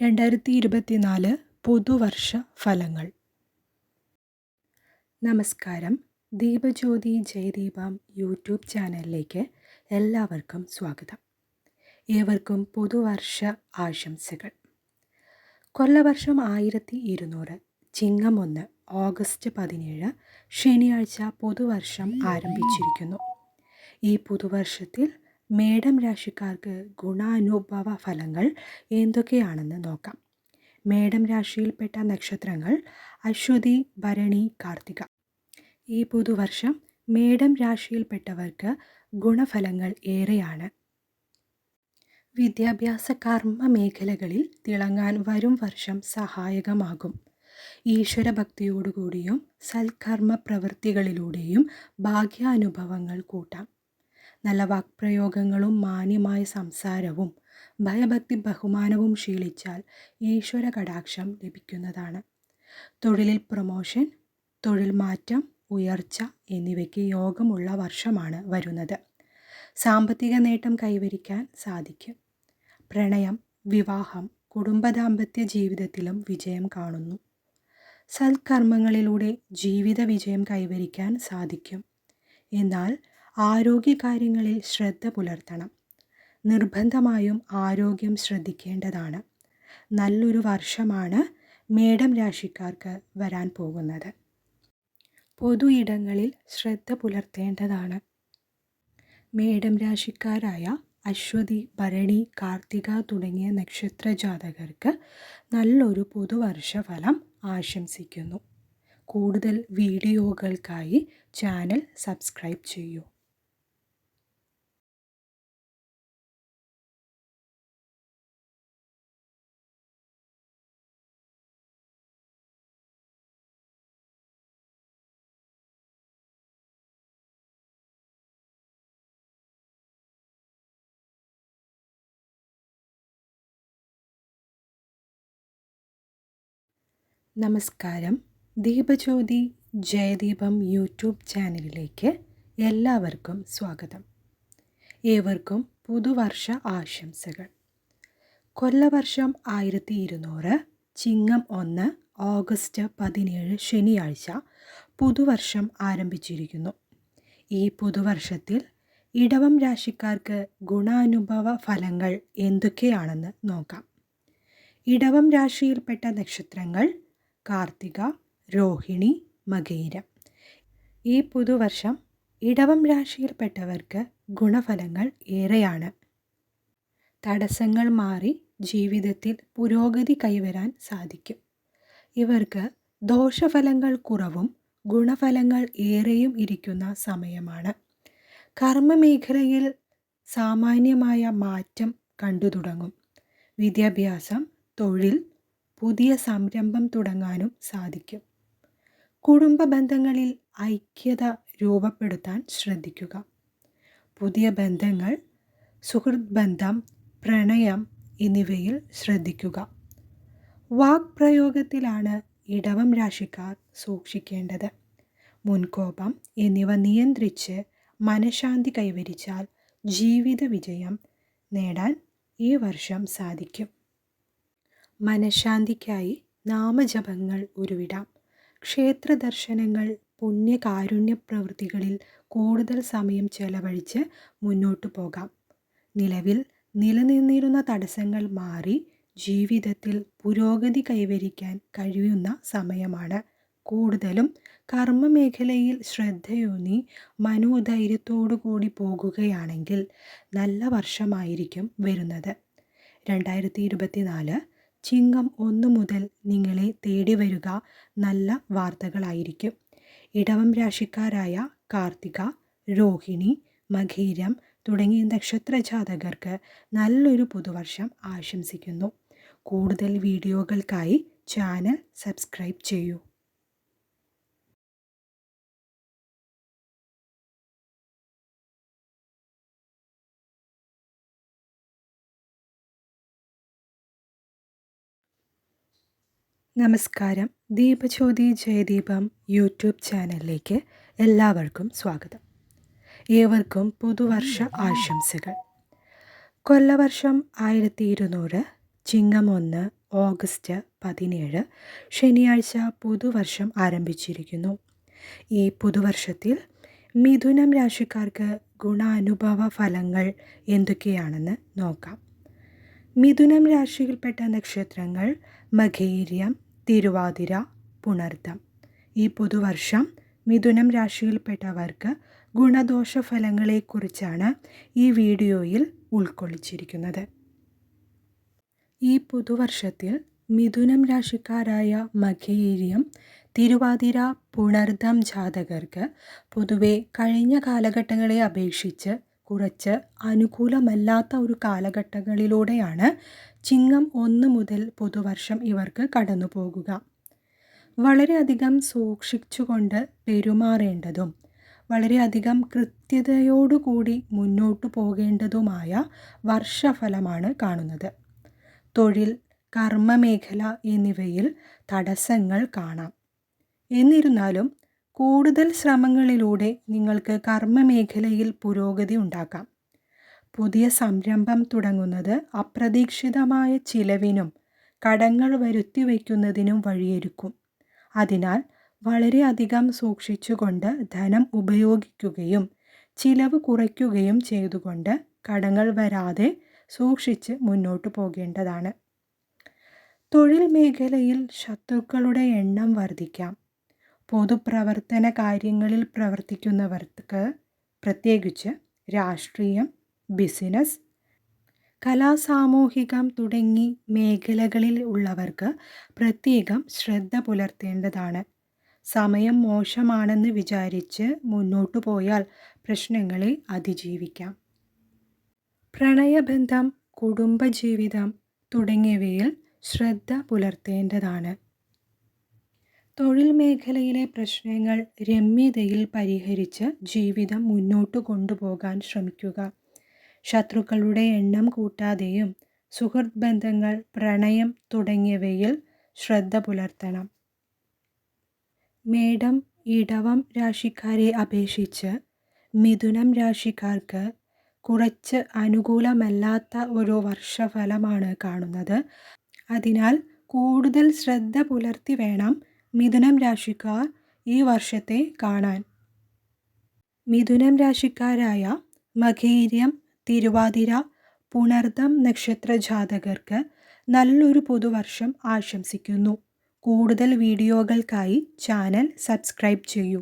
2024 പുതുവർഷ ഫലങ്ങൾ. നമസ്കാരം. ദീപജ്യോതി ജയദീപം യൂട്യൂബ് ചാനലിലേക്ക് എല്ലാവർക്കും സ്വാഗതം. ഏവർക്കും പുതുവർഷ ആശംസകൾ. കൊല്ലവർഷം 1200 ചിങ്ങം 1 ഓഗസ്റ്റ് 17 ശനിയാഴ്ച പുതുവർഷം ആരംഭിച്ചിരിക്കുന്നു. ഈ പുതുവർഷത്തിൽ മേടം രാശിക്കാർക്ക് ഗുണാനുഭവ ഫലങ്ങൾ എന്തൊക്കെയാണെന്ന് നോക്കാം. മേടം രാശിയിൽപ്പെട്ട നക്ഷത്രങ്ങൾ അശ്വതി, ഭരണി, കാർത്തിക. ഈ പുതുവർഷം മേടം രാശിയിൽപ്പെട്ടവർക്ക് ഗുണഫലങ്ങൾ ഏറെയാണ്. വിദ്യാഭ്യാസ കർമ്മ മേഖലകളിൽ തിളങ്ങാൻ വരും വർഷം സഹായകമാകും. ഈശ്വരഭക്തിയോടുകൂടിയും സൽക്കർമ്മ പ്രവൃത്തികളിലൂടെയും ഭാഗ്യാനുഭവങ്ങൾ കൂട്ടാം. നല്ല വാക്പ്രയോഗങ്ങളും മാന്യമായ സംസാരവും ഭയഭക്തി ബഹുമാനവും ശീലിച്ചാൽ ഈശ്വര കടാക്ഷം ലഭിക്കുന്നതാണ്. തൊഴിലിൽ പ്രൊമോഷൻ, തൊഴിൽ മാറ്റം, ഉയർച്ച എന്നിവയ്ക്ക് യോഗമുള്ള വർഷമാണ് വരുന്നത്. സാമ്പത്തിക നേട്ടം കൈവരിക്കാൻ സാധിക്കും. പ്രണയം, വിവാഹം, കുടുംബദാമ്പത്യ ജീവിതത്തിലും വിജയം കാണുന്നു. സൽക്കർമ്മങ്ങളിലൂടെ ജീവിത വിജയം കൈവരിക്കാൻ സാധിക്കും. എന്നാൽ ആരോഗ്യകാര്യങ്ങളിൽ ശ്രദ്ധ പുലർത്തണം. നിർബന്ധമായും ആരോഗ്യം ശ്രദ്ധിക്കേണ്ടതാണ്. നല്ലൊരു വർഷമാണ് മേടം രാശിക്കാർക്ക് വരാൻ പോകുന്നത്. പൊതു ഇടങ്ങളിൽ ശ്രദ്ധ പുലർത്തേണ്ടതാണ്. മേടം രാശിക്കാരായ അശ്വതി, ഭരണി, കാർത്തിക തുടങ്ങിയ നക്ഷത്ര ജാതകർക്ക് നല്ലൊരു പുതുവർഷ ഫലം ആശംസിക്കുന്നു. കൂടുതൽ വീഡിയോകൾക്കായി ചാനൽ സബ്സ്ക്രൈബ് ചെയ്യൂ. നമസ്കാരം. ദീപജ്യോതി ജയദീപം യൂട്യൂബ് ചാനലിലേക്ക് എല്ലാവർക്കും സ്വാഗതം. ഏവർക്കും പുതുവർഷ ആശംസകൾ. കൊല്ലവർഷം 1200 ചിങ്ങം 1 ഓഗസ്റ്റ് 17 ശനിയാഴ്ച പുതുവർഷം ആരംഭിച്ചിരിക്കുന്നു. ഈ പുതുവർഷത്തിൽ ഇടവം രാശിക്കാർക്ക് ഗുണാനുഭവ ഫലങ്ങൾ എന്തൊക്കെയാണെന്ന് നോക്കാം. ഇടവം രാശിയിൽപ്പെട്ട നക്ഷത്രങ്ങൾ കാർത്തിക, രോഹിണി, മകയിരം. ഈ പുതുവർഷം ഇടവം രാശിയിൽപ്പെട്ടവർക്ക് ഗുണഫലങ്ങൾ ഏറെയാണ്. തടസ്സങ്ങൾ മാറി ജീവിതത്തിൽ പുരോഗതി കൈവരാൻ സാധിക്കും. ഇവർക്ക് ദോഷഫലങ്ങൾ കുറവും ഗുണഫലങ്ങൾ ഏറെയും ഇരിക്കുന്ന സമയമാണ്. കർമ്മമേഖലയിൽ സാമാന്യമായ മാറ്റം കണ്ടു തുടങ്ങും. വിദ്യാഭ്യാസം, തൊഴിൽ, പുതിയ സംരംഭം തുടങ്ങാനും സാധിക്കും. കുടുംബ ബന്ധങ്ങളിൽ ഐക്യത രൂപപ്പെടുത്താൻ ശ്രദ്ധിക്കുക. പുതിയ ബന്ധങ്ങൾ, സുഹൃത്ത് ബന്ധം, പ്രണയം എന്നിവയിൽ ശ്രദ്ധിക്കുക. വാക്പ്രയോഗത്തിലാണ് ഇടവം രാശിക്കാർ സൂക്ഷിക്കേണ്ടത്. മുൻകോപം എന്നിവ നിയന്ത്രിച്ച് മനഃശാന്തി കൈവരിച്ചാൽ ജീവിത വിജയം നേടാൻ ഈ വർഷം സാധിക്കും. മനഃശാന്തിക്കായി നാമജപങ്ങൾ ഉരുവിടാം. ക്ഷേത്ര ദർശനങ്ങൾ, പുണ്യകാരുണ്യ പ്രവൃത്തികളിൽ കൂടുതൽ സമയം ചെലവഴിച്ച് മുന്നോട്ടു പോകാം. നിലവിൽ നിലനിന്നിരുന്ന തടസ്സങ്ങൾ മാറി ജീവിതത്തിൽ പുരോഗതി കൈവരിക്കാൻ കഴിയുന്ന സമയമാണ്. കൂടുതലും കർമ്മമേഖലയിൽ ശ്രദ്ധയൂന്നി മനോധൈര്യത്തോടുകൂടി പോകുകയാണെങ്കിൽ നല്ല വർഷമായിരിക്കും വരുന്നത്. 2024 ചിങ്ങം 1 മുതൽ നിങ്ങളെ തേടി വരിക നല്ല വാർത്തകളായിരിക്കും. ഇടവം രാശിക്കാരായ കാർത്തിക, രോഹിണി, മകയിരം തുടങ്ങിയ നക്ഷത്രജാതകർക്ക് നല്ലൊരു പുതുവർഷം ആശംസിക്കുന്നു. കൂടുതൽ വീഡിയോകൾക്കായി ചാനൽ സബ്സ്ക്രൈബ് ചെയ്യൂ. നമസ്കാരം. ദീപജ്യോതി ജയദീപം യൂട്യൂബ് ചാനലിലേക്ക് എല്ലാവർക്കും സ്വാഗതം. ഏവർക്കും പുതുവർഷ ആശംസകൾ. കൊല്ലവർഷം 1200 ചിങ്ങം 1 ഓഗസ്റ്റ് 17 ശനിയാഴ്ച പുതുവർഷം ആരംഭിച്ചിരിക്കുന്നു. ഈ പുതുവർഷത്തിൽ മിഥുനം രാശിക്കാർക്ക് ഗുണാനുഭവ ഫലങ്ങൾ എന്തൊക്കെയാണെന്ന് നോക്കാം. മിഥുനം രാശിയിൽപ്പെട്ട നക്ഷത്രങ്ങൾ മകയിരം, തിരുവാതിര, പുണർദം. ഈ പുതുവർഷം മിഥുനം രാശിയിൽപ്പെട്ടവർക്ക് ഗുണദോഷ ഫലങ്ങളെക്കുറിച്ചാണ് ഈ വീഡിയോയിൽ ഉൾക്കൊള്ളിച്ചിരിക്കുന്നത്. ഈ പുതുവർഷത്തിൽ മിഥുനം രാശിക്കാരായ മകയിരം, തിരുവാതിര, പുണർദം ജാതകർക്ക് പൊതുവെ കഴിഞ്ഞ കാലഘട്ടങ്ങളെ അപേക്ഷിച്ച് കുറച്ച് അനുകൂലമല്ലാത്ത ഒരു കാലഘട്ടങ്ങളിലൂടെയാണ് ചിങ്ങം 1 മുതൽ പുതുവർഷം ഇവർക്ക് കടന്നു പോകുക. വളരെയധികം സൂക്ഷിച്ചുകൊണ്ട് പെരുമാറേണ്ടതും വളരെയധികം കൃത്യതയോടുകൂടി മുന്നോട്ടു പോകേണ്ടതുമായ വർഷഫലമാണ് കാണുന്നത്. തൊഴിൽ, കർമ്മമേഖല എന്നിവയിൽ തടസ്സങ്ങൾ കാണാം. എന്നിരുന്നാലും കൂടുതൽ ശ്രമങ്ങളിലൂടെ നിങ്ങൾക്ക് കർമ്മമേഖലയിൽ പുരോഗതി ഉണ്ടാക്കാം. പുതിയ സംരംഭം തുടങ്ങുന്നത് അപ്രതീക്ഷിതമായ ചിലവിനും കടങ്ങൾ വരുത്തിവെക്കുന്നതിനും വഴിയൊരുക്കും. അതിനാൽ വളരെയധികം സൂക്ഷിച്ചുകൊണ്ട് ധനം ഉപയോഗിക്കുകയും ചിലവ് കുറയ്ക്കുകയും ചെയ്തുകൊണ്ട് കടങ്ങൾ വരാതെ സൂക്ഷിച്ച് മുന്നോട്ട് പോകേണ്ടതാണ്. തൊഴിൽ മേഖലയിൽ ശത്രുക്കളുടെ എണ്ണം വർദ്ധിക്കാം. പൊതുപ്രവർത്തന കാര്യങ്ങളിൽ പ്രവർത്തിക്കുന്നവർക്ക്, പ്രത്യേകിച്ച് രാഷ്ട്രീയം, ബിസിനസ്, കലാസാമൂഹികം തുടങ്ങി മേഖലകളിൽ ഉള്ളവർക്ക് പ്രത്യേകം ശ്രദ്ധ പുലർത്തേണ്ടതാണ്. സമയം മോശമാണെന്ന് വിചാരിച്ച് മുന്നോട്ടു പോയാൽ പ്രശ്നങ്ങളെ അതിജീവിക്കാം. പ്രണയബന്ധം, കുടുംബജീവിതം തുടങ്ങിയവയിൽ ശ്രദ്ധ പുലർത്തേണ്ടതാണ്. തൊഴിൽ മേഖലയിലെ പ്രശ്നങ്ങൾ രമ്യതയിൽ പരിഹരിച്ച് ജീവിതം മുന്നോട്ട് കൊണ്ടുപോകാൻ ശ്രമിക്കുക. ശത്രുക്കളുടെ എണ്ണം കൂട്ടാതെയും സുഹൃത്ത് ബന്ധങ്ങൾ, പ്രണയം തുടങ്ങിയവയിൽ ശ്രദ്ധ പുലർത്തണം. മേടം, ഇടവം രാശിക്കാരെ അപേക്ഷിച്ച് മിഥുനം രാശിക്കാർക്ക് കുറച്ച് അനുകൂലമല്ലാത്ത ഒരു വർഷഫലമാണ് കാണുന്നത്. അതിനാൽ കൂടുതൽ ശ്രദ്ധ പുലർത്തി വേണം മിഥുനം രാശിക്കാർ ഈ വർഷത്തെ കാണാൻ. മിഥുനം രാശിക്കാരായ മകയിരം, തിരുവാതിര, പുണർദം നക്ഷത്ര ജാതകർക്ക് നല്ലൊരു പുതുവർഷം ആശംസിക്കുന്നു. കൂടുതൽ വീഡിയോകൾക്കായി ചാനൽ സബ്സ്ക്രൈബ് ചെയ്യൂ.